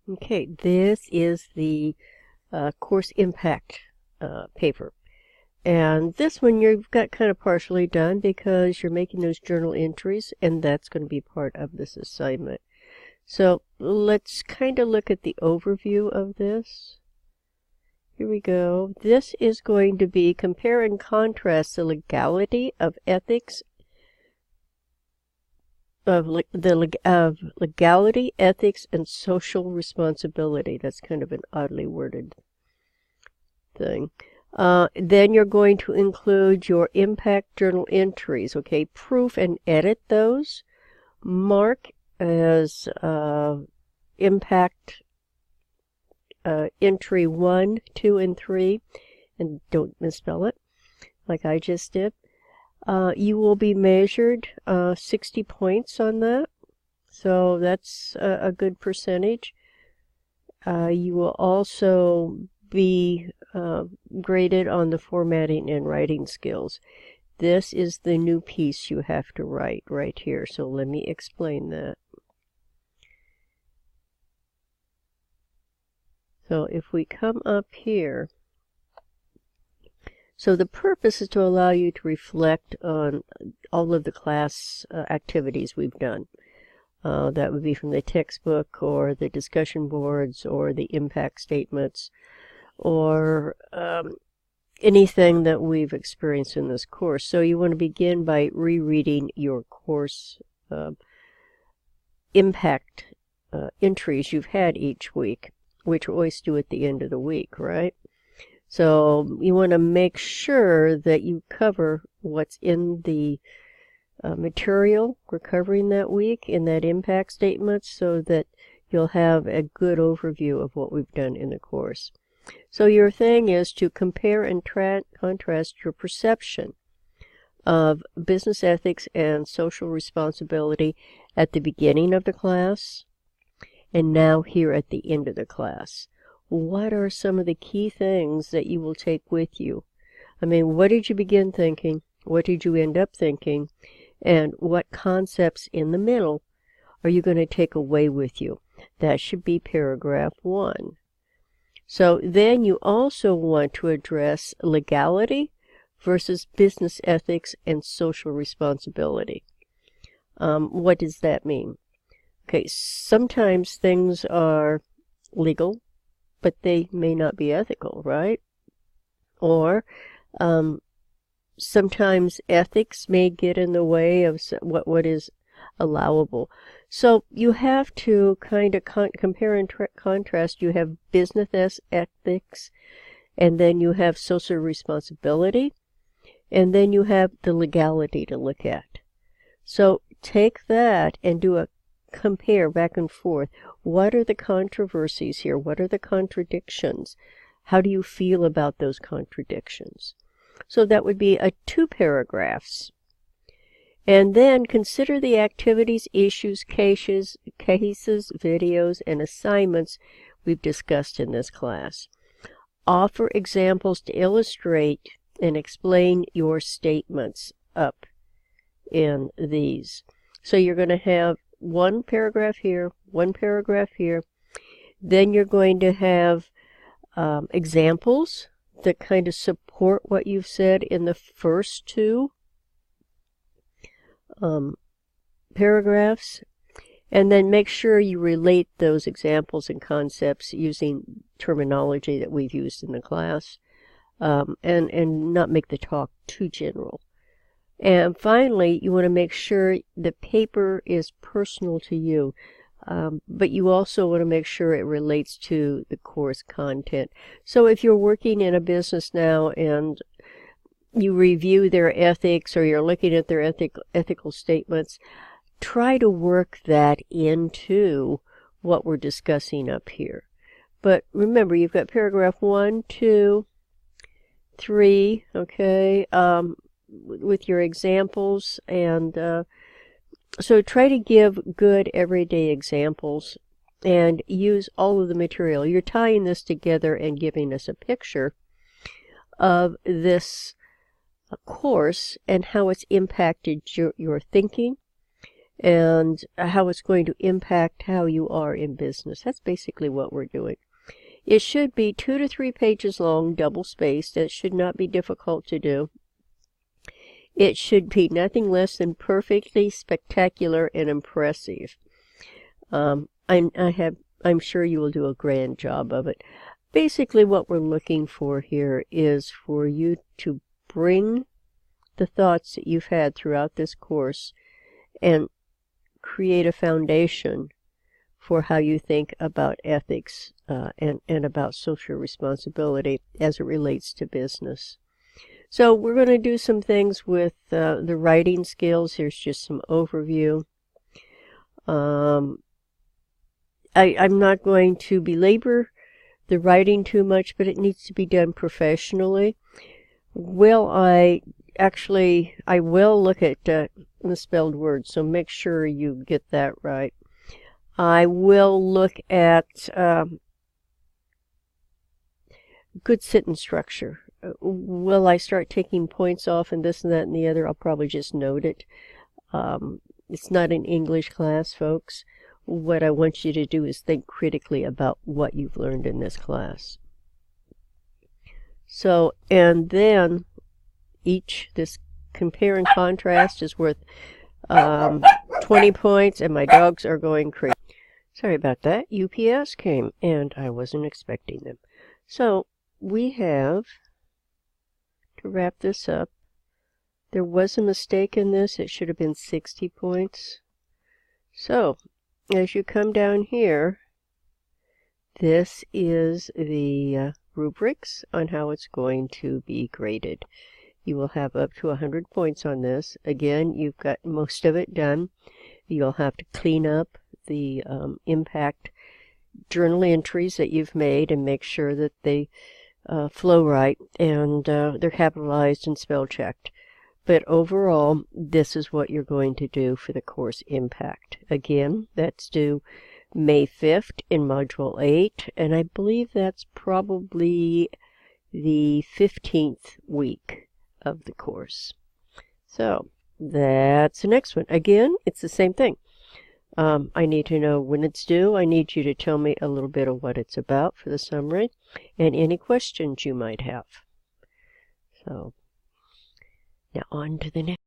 Okay, this is the course impact paper. And this one you've got kind of partially done because you're making those journal entries, and that's going to be part of this assignment. So let's kind of look at the overview of this. Here we go. This is going to be compare and contrast the legality of ethics of legality, ethics, and social responsibility. That's kind of an oddly worded thing. Then you're going to include your impact journal entries, okay? Proof and edit those. Mark as impact entry 1, 2, and 3, and don't misspell it like I just did. You will be measured 60 points on that, so that's a good percentage. You will also be graded on the formatting and writing skills. This is the new piece you have to write right here, so let me explain that. So if we come up here, so the purpose is to allow you to reflect on all of the class activities we've done. That would be from the textbook or the discussion boards or the impact statements or anything that we've experienced in this course. So you want to begin by rereading your course impact entries you've had each week, which we always do at the end of the week, right? So you want to make sure that you cover what's in the material we're covering that week in that impact statement so that you'll have a good overview of what we've done in the course. So your thing is to compare and contrast your perception of business ethics and social responsibility at the beginning of the class and now here at the end of the class. What are some of the key things that you will take with you? I mean, what did you begin thinking? What did you end up thinking? And what concepts in the middle are you going to take away with you? That should be paragraph 1. So then you also want to address legality versus business ethics and social responsibility. What does that mean? Okay, sometimes things are legal, but they may not be ethical, right? Or sometimes ethics may get in the way of what is allowable. So you have to kind of compare and contrast. You have business ethics, and then you have social responsibility, and then you have the legality to look at. So take that and do a compare back and forth. What are the controversies here? What are the contradictions? How do you feel about those contradictions? So that would be 2 paragraphs. And then consider the activities, issues, cases, videos, and assignments we've discussed in this class. Offer examples to illustrate and explain your statements up in these. So you're going to have 1 paragraph here, 1 paragraph here. Then you're going to have examples that kind of support what you've said in the first 2 paragraphs. And then make sure you relate those examples and concepts using terminology that we've used in the class, and not make the talk too general. And finally, you want to make sure the paper is personal to you, but you also want to make sure it relates to the course content. So if you're working in a business now and you review their ethics or you're looking at their ethical statements, try to work that into what we're discussing up here. But remember, you've got paragraph 1, 2, 3, okay, with your examples, and so try to give good everyday examples and use all of the material. You're tying this together and giving us a picture of this course and how it's impacted your thinking and how it's going to impact how you are in business. That's basically what we're doing. It should be 2 to 3 pages long, double-spaced. It should not be difficult to do. It should be nothing less than perfectly spectacular and impressive. I'm sure you will do a grand job of it. Basically, what we're looking for here is for you to bring the thoughts that you've had throughout this course and create a foundation for how you think about ethics and about social responsibility as it relates to business. So we're going to do some things with the writing skills. Here's just some overview. I'm not going to belabor the writing too much, but it needs to be done professionally. I will look at misspelled words, so make sure you get that right. I will look at good sentence structure. Will I start taking points off and this and that and the other? I'll probably just note it. It's not an English class, folks. What I want you to do is think critically about what you've learned in this class. So, and then this compare and contrast is worth 20 points, and my dogs are going crazy. Sorry about that. UPS came, and I wasn't expecting them. So, we have, to wrap this up, there was a mistake in this. It should have been 60 points. So, as you come down here, this is the rubrics on how it's going to be graded. You will have up to 100 points on this. Again, you've got most of it done. You'll have to clean up the impact journal entries that you've made and make sure that they flow right and they're capitalized and spell checked. But overall, this is what you're going to do for the course impact. Again, that's due May 5th in Module 8, and I believe that's probably the 15th week of the course. So, that's the next one. Again, it's the same thing. I need to know when it's due. I need you to tell me a little bit of what it's about for the summary and any questions you might have. So, now on to the next.